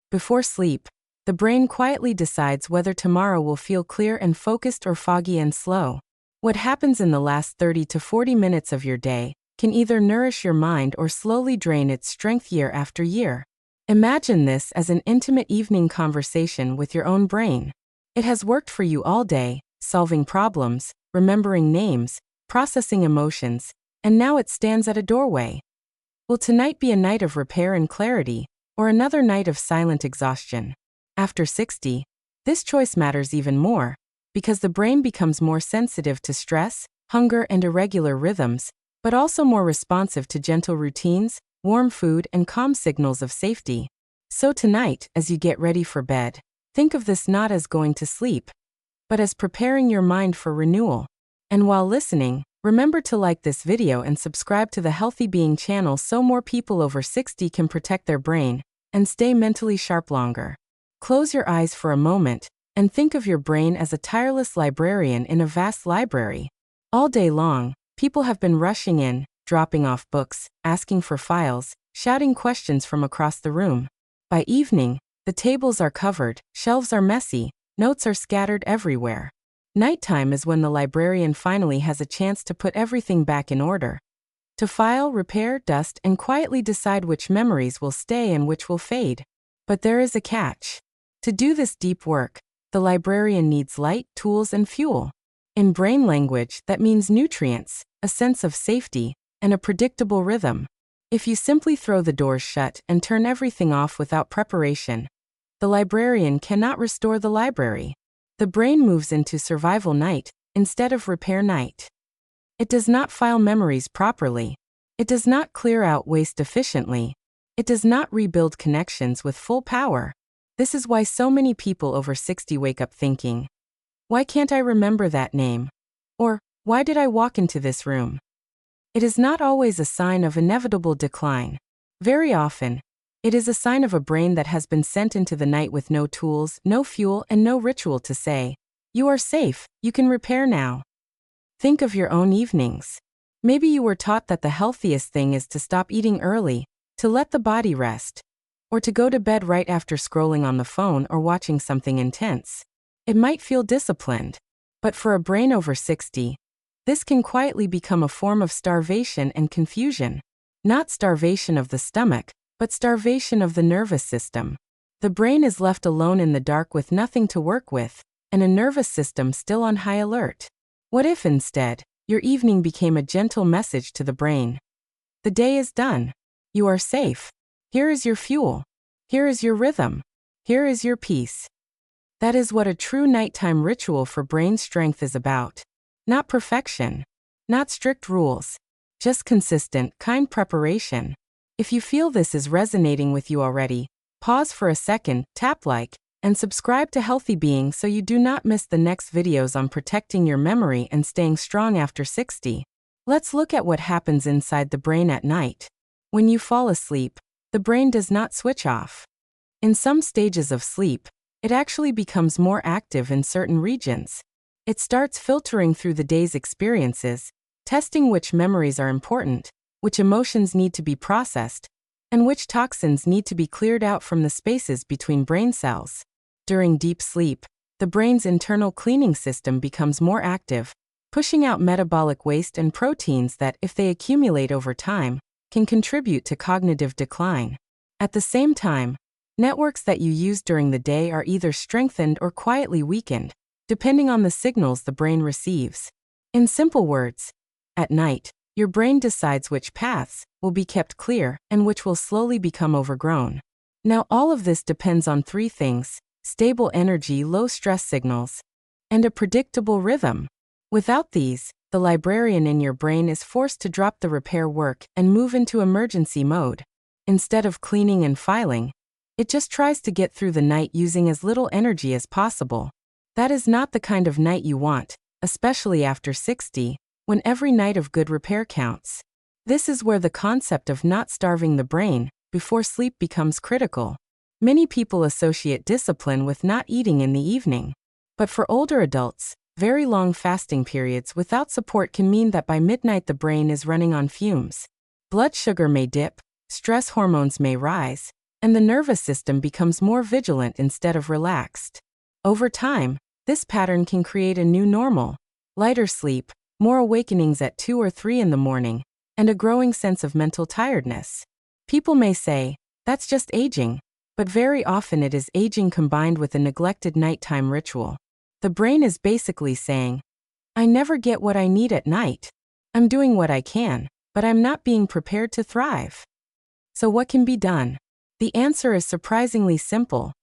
Before sleep, the brain quietly decides whether tomorrow will feel clear and focused or foggy and slow. What happens in the last 30 to 40 minutes of your day can either nourish your mind or slowly drain its strength year after year. Imagine this as an intimate evening conversation with your own brain. It has worked for you all day, solving problems, remembering names, processing emotions, and now it stands at a doorway. Will tonight be a night of repair and clarity, or another night of silent exhaustion? After 60, this choice matters even more, because the brain becomes more sensitive to stress, hunger, and irregular rhythms, but also more responsive to gentle routines, warm food, and calm signals of safety. So tonight, as you get ready for bed, think of this not as going to sleep, but as preparing your mind for renewal. And while listening, remember to like this video and subscribe to the Healthy Being channel so more people over 60 can protect their brain and stay mentally sharp longer. Close your eyes for a moment and think of your brain as a tireless librarian in a vast library. All day long, people have been rushing in, dropping off books, asking for files, shouting questions from across the room. By evening, the tables are covered, shelves are messy, notes are scattered everywhere. Nighttime is when the librarian finally has a chance to put everything back in order. To file, repair, dust, and quietly decide which memories will stay and which will fade. But there is a catch. To do this deep work, the librarian needs light, tools, and fuel. In brain language, that means nutrients, a sense of safety, and a predictable rhythm. If you simply throw the doors shut and turn everything off without preparation, the librarian cannot restore the library. The brain moves into survival night instead of repair night. It does not file memories properly. It does not clear out waste efficiently. It does not rebuild connections with full power. This is why so many people over 60 wake up thinking, "Why can't I remember that name?" Or, "Why did I walk into this room?" It is not always a sign of inevitable decline. Very often, it is a sign of a brain that has been sent into the night with no tools, no fuel, and no ritual to say, "You are safe, you can repair now." Think of your own evenings. Maybe you were taught that the healthiest thing is to stop eating early, to let the body rest, or to go to bed right after scrolling on the phone or watching something intense. It might feel disciplined, but for a brain over 60, this can quietly become a form of starvation and confusion. Not starvation of the stomach, but starvation of the nervous system. The brain is left alone in the dark with nothing to work with, and a nervous system still on high alert. What if instead, your evening became a gentle message to the brain? The day is done. You are safe. Here is your fuel. Here is your rhythm. Here is your peace. That is what a true nighttime ritual for brain strength is about. Not perfection. Not strict rules. Just consistent, kind preparation. If you feel this is resonating with you already, pause for a second, tap like, and subscribe to Healthy Being so you do not miss the next videos on protecting your memory and staying strong after 60. Let's look at what happens inside the brain at night. When you fall asleep, the brain does not switch off. In some stages of sleep, it actually becomes more active in certain regions. It starts filtering through the day's experiences, testing which memories are important, which emotions need to be processed, and which toxins need to be cleared out from the spaces between brain cells. During deep sleep, the brain's internal cleaning system becomes more active, pushing out metabolic waste and proteins that, if they accumulate over time, can contribute to cognitive decline. At the same time, networks that you use during the day are either strengthened or quietly weakened, depending on the signals the brain receives. In simple words, at night, your brain decides which paths will be kept clear and which will slowly become overgrown. Now, all of this depends on three things: stable energy, low stress signals, and a predictable rhythm. Without these, the librarian in your brain is forced to drop the repair work and move into emergency mode. Instead of cleaning and filing, it just tries to get through the night using as little energy as possible. That is not the kind of night you want, especially after 60, when every night of good repair counts. This is where the concept of not starving the brain before sleep becomes critical. Many people associate discipline with not eating in the evening. But for older adults, very long fasting periods without support can mean that by midnight the brain is running on fumes. Blood sugar may dip, stress hormones may rise, and the nervous system becomes more vigilant instead of relaxed. Over time, this pattern can create a new normal: lighter sleep, more awakenings at 2 or 3 in the morning, and a growing sense of mental tiredness. People may say, that's just aging, but very often it is aging combined with a neglected nighttime ritual. The brain is basically saying, I never get what I need at night. I'm doing what I can, but I'm not being prepared to thrive. So what can be done? The answer is surprisingly simple.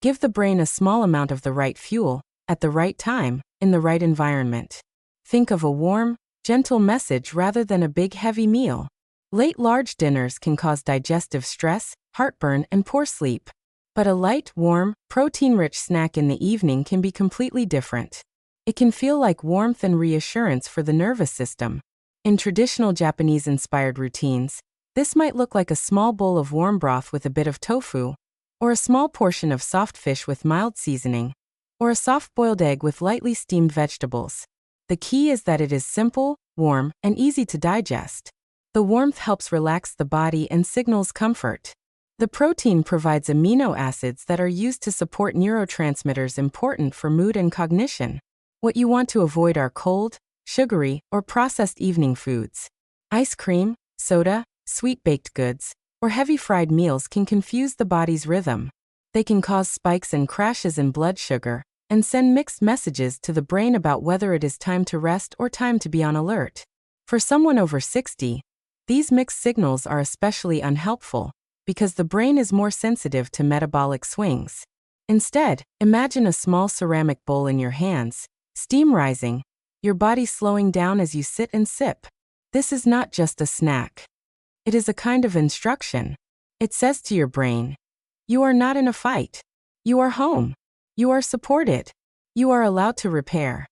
Give the brain a small amount of the right fuel, at the right time, in the right environment. Think of a warm, gentle message rather than a big heavy meal. Late large dinners can cause digestive stress, heartburn, and poor sleep. But a light, warm, protein-rich snack in the evening can be completely different. It can feel like warmth and reassurance for the nervous system. In traditional Japanese-inspired routines, this might look like a small bowl of warm broth with a bit of tofu, or a small portion of soft fish with mild seasoning, or a soft-boiled egg with lightly steamed vegetables. The key is that it is simple, warm, and easy to digest. The warmth helps relax the body and signals comfort. The protein provides amino acids that are used to support neurotransmitters important for mood and cognition. What you want to avoid are cold, sugary, or processed evening foods. Ice cream, soda, sweet baked goods, or heavy fried meals can confuse the body's rhythm. They can cause spikes and crashes in blood sugar, and send mixed messages to the brain about whether it is time to rest or time to be on alert. For someone over 60, these mixed signals are especially unhelpful, because the brain is more sensitive to metabolic swings. Instead, imagine a small ceramic bowl in your hands, steam rising, your body slowing down as you sit and sip. This is not just a snack. It is a kind of instruction. It says to your brain, you are not in a fight. You are home. You are supported. You are allowed to repair.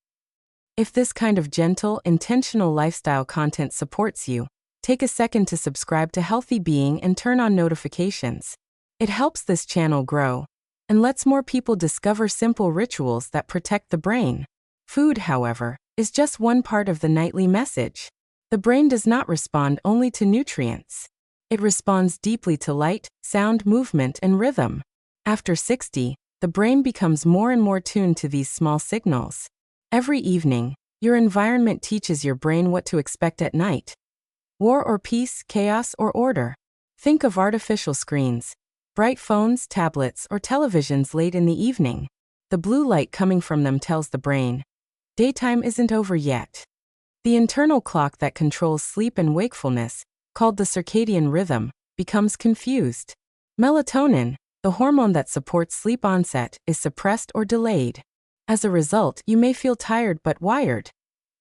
If this kind of gentle, intentional lifestyle content supports you, take a second to subscribe to Healthy Being and turn on notifications. It helps this channel grow and lets more people discover simple rituals that protect the brain. Food, however, is just one part of the nightly message. The brain does not respond only to nutrients. It responds deeply to light, sound, movement, and rhythm. After 60, the brain becomes more and more tuned to these small signals. Every evening, your environment teaches your brain what to expect at night. War or peace, chaos or order. Think of artificial screens, bright phones, tablets, or televisions late in the evening. The blue light coming from them tells the brain, daytime isn't over yet. The internal clock that controls sleep and wakefulness, called the circadian rhythm, becomes confused. Melatonin, the hormone that supports sleep onset, is suppressed or delayed. As a result, you may feel tired but wired,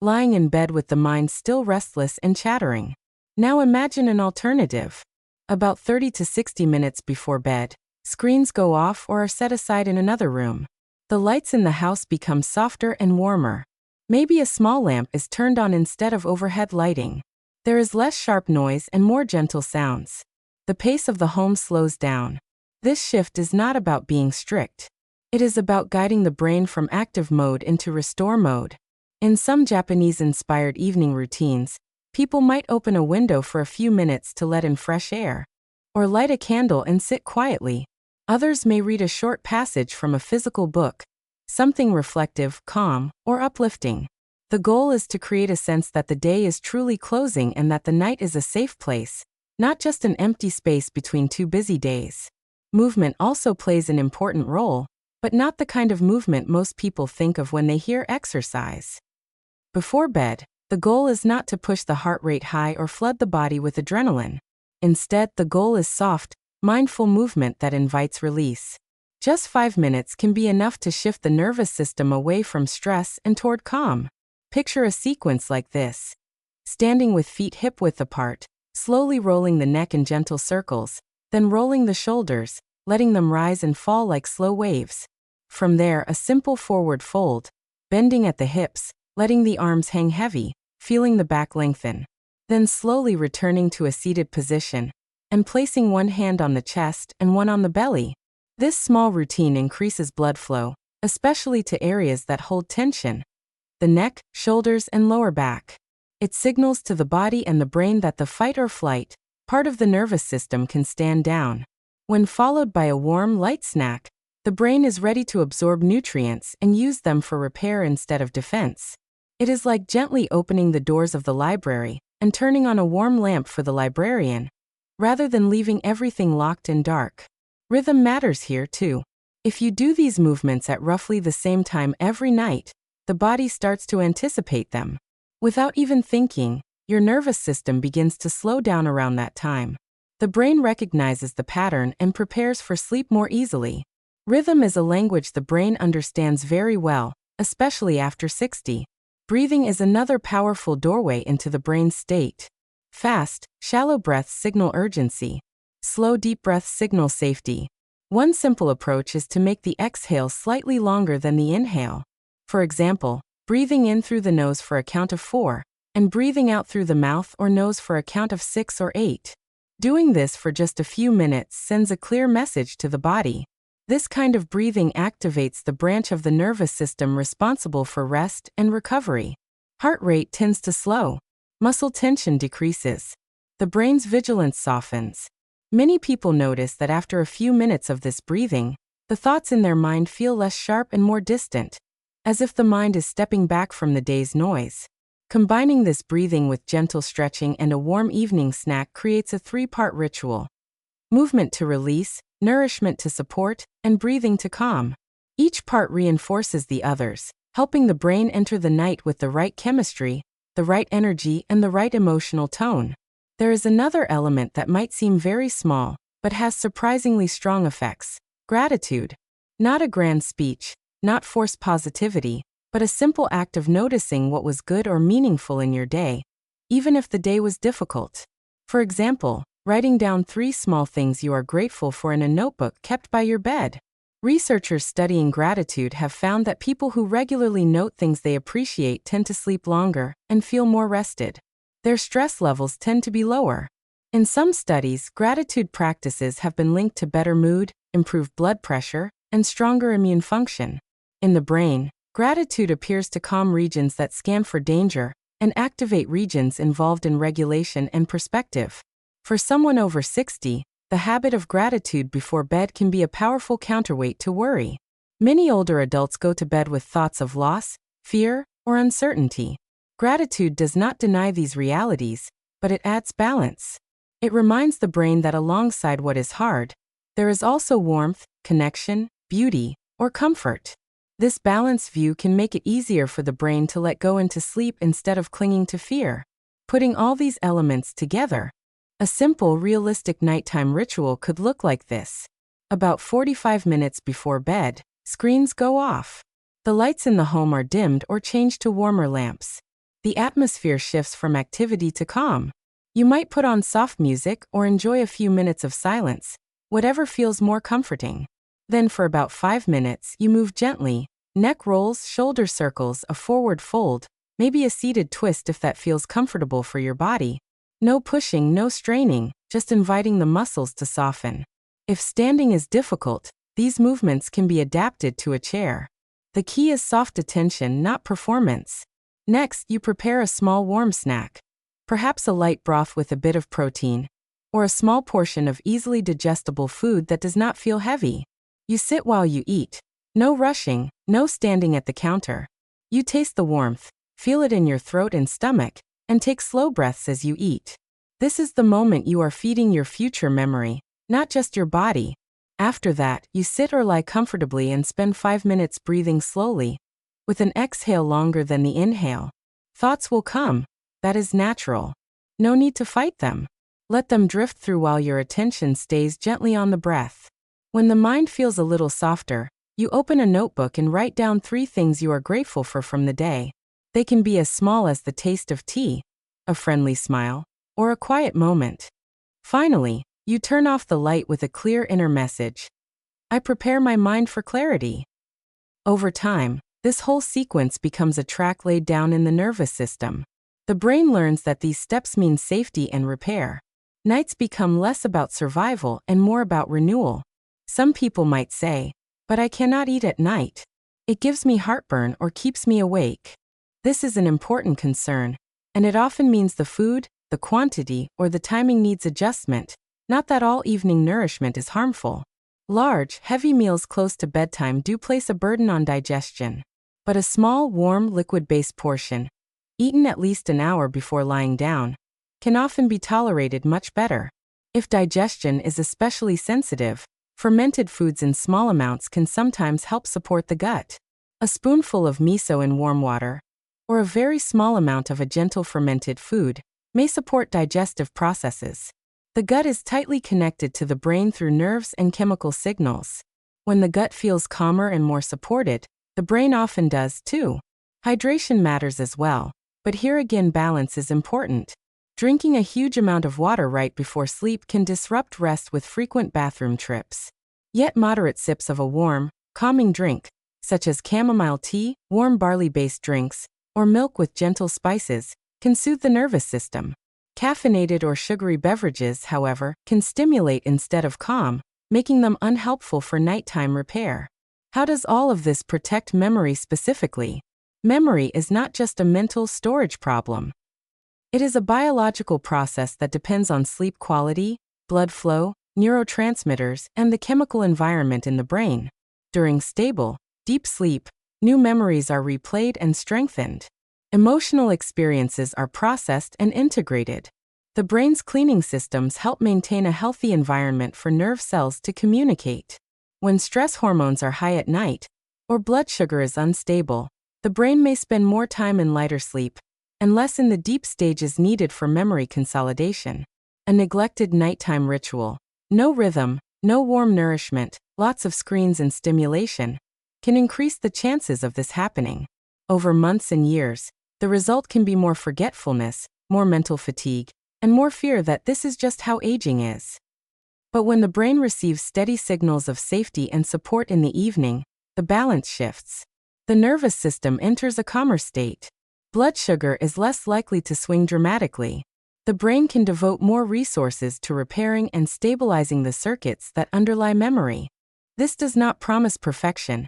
lying in bed with the mind still restless and chattering. Now imagine an alternative. About 30 to 60 minutes before bed, screens go off or are set aside in another room. The lights in the house become softer and warmer. Maybe a small lamp is turned on instead of overhead lighting. There is less sharp noise and more gentle sounds. The pace of the home slows down. This shift is not about being strict. It is about guiding the brain from active mode into restore mode. In some Japanese-inspired evening routines, people might open a window for a few minutes to let in fresh air, or light a candle and sit quietly. Others may read a short passage from a physical book, something reflective, calm, or uplifting. The goal is to create a sense that the day is truly closing and that the night is a safe place, not just an empty space between two busy days. Movement also plays an important role, but not the kind of movement most people think of when they hear exercise. Before bed, the goal is not to push the heart rate high or flood the body with adrenaline. Instead, the goal is soft, mindful movement that invites release. Just 5 minutes can be enough to shift the nervous system away from stress and toward calm. Picture a sequence like this. Standing with feet hip-width apart, slowly rolling the neck in gentle circles, then rolling the shoulders, letting them rise and fall like slow waves. From there, a simple forward fold, bending at the hips, letting the arms hang heavy, feeling the back lengthen. Then slowly returning to a seated position, and placing one hand on the chest and one on the belly. This small routine increases blood flow, especially to areas that hold tension: the neck, shoulders, and lower back. It signals to the body and the brain that the fight or flight part of the nervous system can stand down. When followed by a warm, light snack, the brain is ready to absorb nutrients and use them for repair instead of defense. It is like gently opening the doors of the library and turning on a warm lamp for the librarian, rather than leaving everything locked and dark. Rhythm matters here too. If you do these movements at roughly the same time every night, the body starts to anticipate them. Without even thinking, your nervous system begins to slow down around that time. The brain recognizes the pattern and prepares for sleep more easily. Rhythm is a language the brain understands very well, especially after 60. Breathing is another powerful doorway into the brain's state. Fast, shallow breaths signal urgency. Slow, deep breaths signal safety. One simple approach is to make the exhale slightly longer than the inhale. For example, breathing in through the nose for a count of 4, and breathing out through the mouth or nose for a count of 6 or 8. Doing this for just a few minutes sends a clear message to the body. This kind of breathing activates the branch of the nervous system responsible for rest and recovery. Heart rate tends to slow. Muscle tension decreases. The brain's vigilance softens. Many people notice that after a few minutes of this breathing, the thoughts in their mind feel less sharp and more distant, as if the mind is stepping back from the day's noise. Combining this breathing with gentle stretching and a warm evening snack creates a 3-part ritual. Movement to release, nourishment to support, and breathing to calm. Each part reinforces the others, helping the brain enter the night with the right chemistry, the right energy, and the right emotional tone. There is another element that might seem very small, but has surprisingly strong effects: gratitude. Not a grand speech, not forced positivity, but a simple act of noticing what was good or meaningful in your day, even if the day was difficult. For example, writing down 3 small things you are grateful for in a notebook kept by your bed. Researchers studying gratitude have found that people who regularly note things they appreciate tend to sleep longer and feel more rested. Their stress levels tend to be lower. In some studies, gratitude practices have been linked to better mood, improved blood pressure, and stronger immune function. In the brain, gratitude appears to calm regions that scan for danger and activate regions involved in regulation and perspective. For someone over 60, the habit of gratitude before bed can be a powerful counterweight to worry. Many older adults go to bed with thoughts of loss, fear, or uncertainty. Gratitude does not deny these realities, but it adds balance. It reminds the brain that alongside what is hard, there is also warmth, connection, beauty, or comfort. This balanced view can make it easier for the brain to let go into sleep instead of clinging to fear. Putting all these elements together, a simple, realistic nighttime ritual could look like this. About 45 minutes before bed, screens go off. The lights in the home are dimmed or changed to warmer lamps. The atmosphere shifts from activity to calm. You might put on soft music or enjoy a few minutes of silence, whatever feels more comforting. Then for about 5 minutes, you move gently, neck rolls, shoulder circles, a forward fold, maybe a seated twist if that feels comfortable for your body. No pushing, no straining, just inviting the muscles to soften. If standing is difficult, these movements can be adapted to a chair. The key is soft attention, not performance. Next, you prepare a small warm snack. Perhaps a light broth with a bit of protein, or a small portion of easily digestible food that does not feel heavy. You sit while you eat. No rushing, no standing at the counter. You taste the warmth, feel it in your throat and stomach, and take slow breaths as you eat. This is the moment you are feeding your future memory, not just your body. After that, you sit or lie comfortably and spend 5 minutes breathing slowly, with an exhale longer than the inhale. Thoughts will come. That is natural. No need to fight them. Let them drift through while your attention stays gently on the breath. When the mind feels a little softer, you open a notebook and write down 3 things you are grateful for from the day. They can be as small as the taste of tea, a friendly smile, or a quiet moment. Finally, you turn off the light with a clear inner message. I prepare my mind for clarity. Over time, this whole sequence becomes a track laid down in the nervous system. The brain learns that these steps mean safety and repair. Nights become less about survival and more about renewal. Some people might say, "But I cannot eat at night. It gives me heartburn or keeps me awake." This is an important concern, and it often means the food, the quantity, or the timing needs adjustment, Not that all evening nourishment is harmful. Large, heavy meals close to bedtime do place a burden on digestion. But a small, warm, liquid-based portion, eaten at least an hour before lying down, can often be tolerated much better. If digestion is especially sensitive, fermented foods in small amounts can sometimes help support the gut. A spoonful of miso in warm water, or a very small amount of a gentle fermented food, may support digestive processes. The gut is tightly connected to the brain through nerves and chemical signals. When the gut feels calmer and more supported, the brain often does too. Hydration matters as well, but here again balance is important. Drinking a huge amount of water right before sleep can disrupt rest with frequent bathroom trips. Yet moderate sips of a warm, calming drink, such as chamomile tea, warm barley-based drinks, or milk with gentle spices, can soothe the nervous system. Caffeinated or sugary beverages, however, can stimulate instead of calm, making them unhelpful for nighttime repair. How does all of this protect memory specifically? Memory is not just a mental storage problem. It is a biological process that depends on sleep quality, blood flow, neurotransmitters, and the chemical environment in the brain. During stable, deep sleep, new memories are replayed and strengthened. Emotional experiences are processed and integrated. The brain's cleaning systems help maintain a healthy environment for nerve cells to communicate. When stress hormones are high at night, or blood sugar is unstable, the brain may spend more time in lighter sleep, and less in the deep stages needed for memory consolidation. A neglected nighttime ritual, no rhythm, no warm nourishment, lots of screens and stimulation, can increase the chances of this happening. Over months and years, the result can be more forgetfulness, more mental fatigue, and more fear that this is just how aging is. But when the brain receives steady signals of safety and support in the evening, the balance shifts. The nervous system enters a calmer state. Blood sugar is less likely to swing dramatically. The brain can devote more resources to repairing and stabilizing the circuits that underlie memory. This does not promise perfection.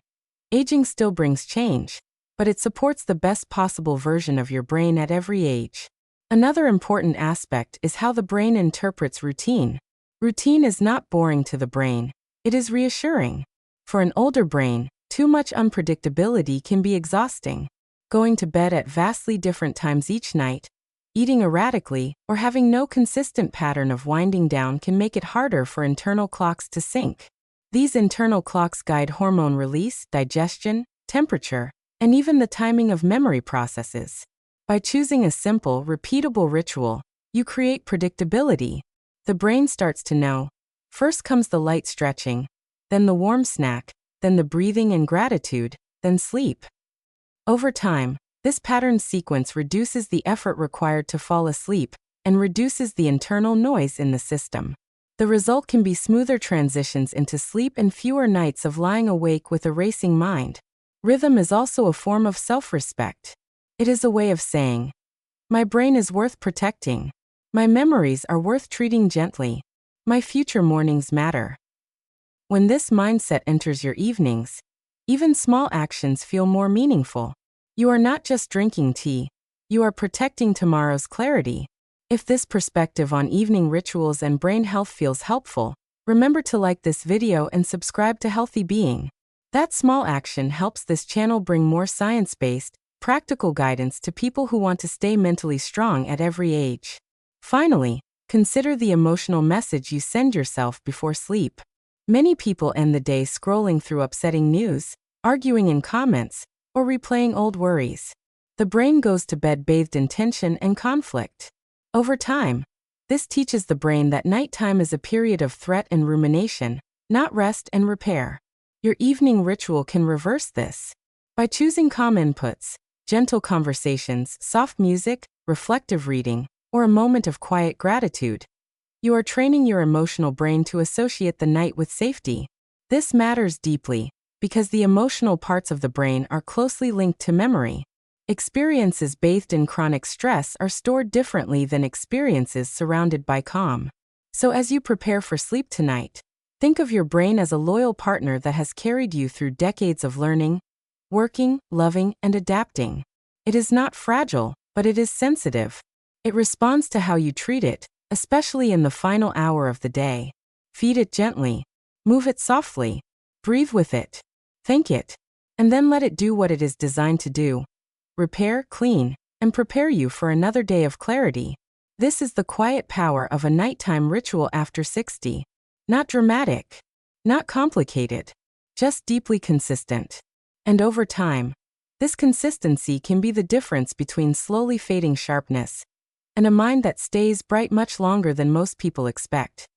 Aging still brings change, but it supports the best possible version of your brain at every age. Another important aspect is how the brain interprets routine. Routine is not boring to the brain, it is reassuring. For an older brain, too much unpredictability can be exhausting. Going to bed at vastly different times each night, eating erratically, or having no consistent pattern of winding down can make it harder for internal clocks to sync. These internal clocks guide hormone release, digestion, temperature, and even the timing of memory processes. By choosing a simple, repeatable ritual, you create predictability. The brain starts to know. First comes the light stretching, then the warm snack, then the breathing and gratitude, then sleep. Over time, this pattern sequence reduces the effort required to fall asleep and reduces the internal noise in the system. The result can be smoother transitions into sleep and fewer nights of lying awake with a racing mind. Rhythm is also a form of self-respect. It is a way of saying, my brain is worth protecting. My memories are worth treating gently. My future mornings matter. When this mindset enters your evenings, even small actions feel more meaningful. You are not just drinking tea, you are protecting tomorrow's clarity. If this perspective on evening rituals and brain health feels helpful, remember to like this video and subscribe to Healthy Being. That small action helps this channel bring more science-based, practical guidance to people who want to stay mentally strong at every age. Finally, consider the emotional message you send yourself before sleep. Many people end the day scrolling through upsetting news, arguing in comments, or replaying old worries. The brain goes to bed bathed in tension and conflict. Over time, this teaches the brain that nighttime is a period of threat and rumination, not rest and repair. Your evening ritual can reverse this. By choosing calm inputs, gentle conversations, soft music, reflective reading, or a moment of quiet gratitude, you are training your emotional brain to associate the night with safety. This matters deeply, because the emotional parts of the brain are closely linked to memory. Experiences bathed in chronic stress are stored differently than experiences surrounded by calm. So as you prepare for sleep tonight, think of your brain as a loyal partner that has carried you through decades of learning, working, loving, and adapting. It is not fragile, but it is sensitive. It responds to how you treat it, especially in the final hour of the day. Feed it gently, move it softly, breathe with it, thank it, and then let it do what it is designed to do: repair, clean, and prepare you for another day of clarity. This is the quiet power of a nighttime ritual after 60. Not dramatic, not complicated, just deeply consistent. And over time, this consistency can be the difference between slowly fading sharpness and a mind that stays bright much longer than most people expect.